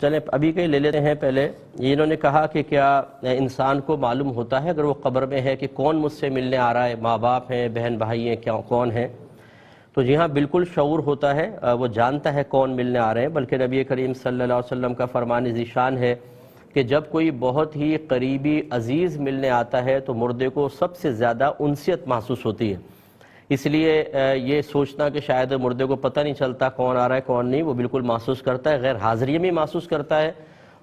چلیں ابھی کہیں لے لیتے ہیں پہلے. انہوں نے کہا کہ کیا انسان کو معلوم ہوتا ہے اگر وہ قبر میں ہے کہ کون مجھ سے ملنے آ رہا ہے، ماں باپ ہیں، بہن بھائی ہیں، کون ہیں؟ تو جی ہاں، بالکل شعور ہوتا ہے، وہ جانتا ہے کون ملنے آ رہے ہیں. بلکہ نبی کریم صلی اللہ علیہ وسلم کا فرمان ذیشان ہے کہ جب کوئی بہت ہی قریبی عزیز ملنے آتا ہے تو مردے کو سب سے زیادہ انسیت محسوس ہوتی ہے. اس لیے یہ سوچنا کہ شاید مردے کو پتہ نہیں چلتا کون آ رہا ہے کون نہیں، وہ بالکل محسوس کرتا ہے، غیر حاضری میں محسوس کرتا ہے.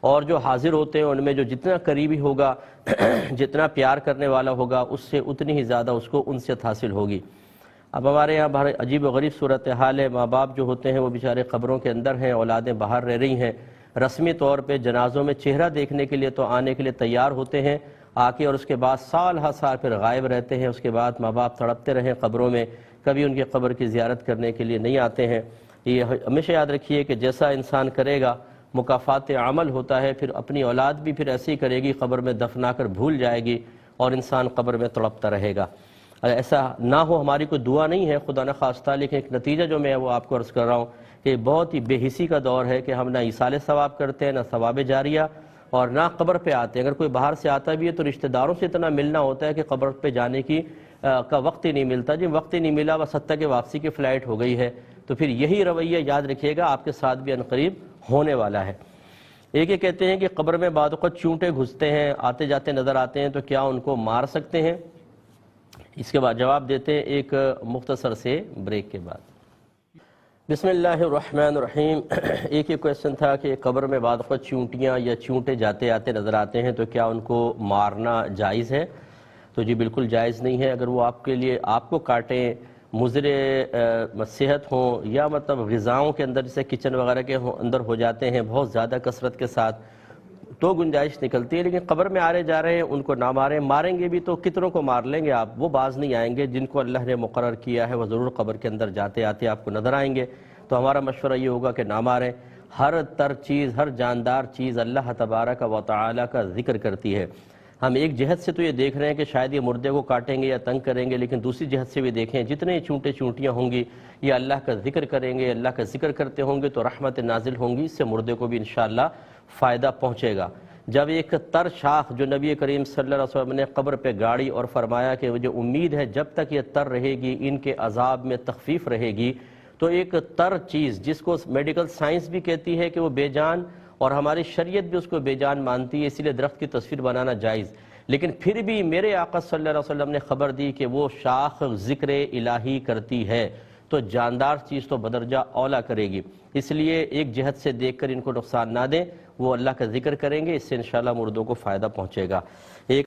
اور جو حاضر ہوتے ہیں ان میں جو جتنا قریبی ہوگا جتنا پیار کرنے والا ہوگا اس سے اتنی ہی زیادہ اس کو انسیت حاصل ہوگی. اب ہمارے یہاں بڑے عجیب و غریب صورتحال ہے. ماں باپ جو ہوتے ہیں وہ بیچارے قبروں کے اندر ہیں، اولادیں باہر رہ رہی ہیں. رسمی طور پہ جنازوں میں چہرہ دیکھنے کے لیے تو آنے کے لیے تیار ہوتے ہیں، آ کے اور اس کے بعد سال ہر سال پھر غائب رہتے ہیں. اس کے بعد ماں باپ تڑپتے رہیں قبروں میں، کبھی ان کی قبر کی زیارت کرنے کے لیے نہیں آتے ہیں. یہ ہمیشہ یاد رکھیے کہ جیسا انسان کرے گا مکافات عمل ہوتا ہے. پھر اپنی اولاد بھی پھر ایسے ہی کرے گی، قبر میں دفنا کر بھول جائے گی اور انسان قبر میں تڑپتا رہے گا. ایسا نہ ہو، ہماری کوئی دعا نہیں ہے خدا نخواستہ، لیکن ایک نتیجہ جو میں وہ آپ کو عرض کر رہا ہوں کہ بہت ہی بے حسی کا دور ہے کہ ہم نہ ایصال ثواب کرتے ہیں، نہ ثواب جاریہ، اور نہ قبر پہ آتے ہیں. اگر کوئی باہر سے آتا بھی ہے تو رشتہ داروں سے اتنا ملنا ہوتا ہے کہ قبر پہ جانے کا وقت ہی نہیں ملتا. جب وقت ہی نہیں ملا، بس حتیٰ کہ واپسی کی فلائٹ ہو گئی ہے. تو پھر یہی رویہ یاد رکھیے گا آپ کے ساتھ بھی عنقریب ہونے والا ہے. ایک یہ کہتے ہیں کہ قبر میں بعض اوقات چونٹے گھستے ہیں، آتے جاتے نظر آتے ہیں، تو کیا ان کو مار سکتے ہیں؟ اس کے بعد جواب دیتے ہیں ایک مختصر سے بریک کے بعد. بسم اللہ الرحمن الرحیم. ایک یہ کویسچن تھا کہ قبر میں بعض اوقات چونٹیاں یا چونٹے جاتے آتے نظر آتے ہیں تو کیا ان کو مارنا جائز ہے؟ تو جی بالکل جائز نہیں ہے. اگر وہ آپ کے لیے آپ کو کاٹیں، مضر صحت ہوں یا مطلب غذاؤں کے اندر جیسے کچن وغیرہ کے اندر ہو جاتے ہیں بہت زیادہ کثرت کے ساتھ، تو گنجائش نکلتی ہے. لیکن قبر میں آرے جا رہے ہیں ان کو نہ ماریں. ماریں گے بھی تو کتنوں کو مار لیں گے آپ؟ وہ باز نہیں آئیں گے. جن کو اللہ نے مقرر کیا ہے وہ ضرور قبر کے اندر جاتے آتے آپ کو نظر آئیں گے. تو ہمارا مشورہ یہ ہوگا کہ نہ ماریں. ہر تر چیز، ہر جاندار چیز اللہ تبارک و تعالی کا ذکر کرتی ہے. ہم ایک جہت سے تو یہ دیکھ رہے ہیں کہ شاید یہ مردے کو کاٹیں گے یا تنگ کریں گے، لیکن دوسری جہت سے بھی دیکھیں جتنے چونٹے چونٹیاں ہوں گی یہ اللہ کا ذکر کریں گے، اللہ کا ذکر کرتے ہوں گے تو رحمت نازل ہوں گی. اس سے مردے کو بھی انشاءاللہ فائدہ پہنچے گا. جب ایک تر شاخ جو نبی کریم صلی اللہ علیہ وسلم نے قبر پہ گاڑی اور فرمایا کہ مجھے امید ہے جب تک یہ تر رہے گی ان کے عذاب میں تخفیف رہے گی، تو ایک تر چیز جس کو میڈیکل سائنس بھی کہتی ہے کہ وہ بے جان، اور ہماری شریعت بھی اس کو بے جان مانتی ہے، اسی لیے درخت کی تصویر بنانا جائز. لیکن پھر بھی میرے آقا صلی اللہ علیہ وسلم نے خبر دی کہ وہ شاخ ذکر الہی کرتی ہے تو جاندار چیز تو بدرجہ اولا کرے گی. اس لیے ایک جہت سے دیکھ کر ان کو نقصان نہ دیں، وہ اللہ کا ذکر کریں گے، اس سے انشاءاللہ مردوں کو فائدہ پہنچے گا. ایک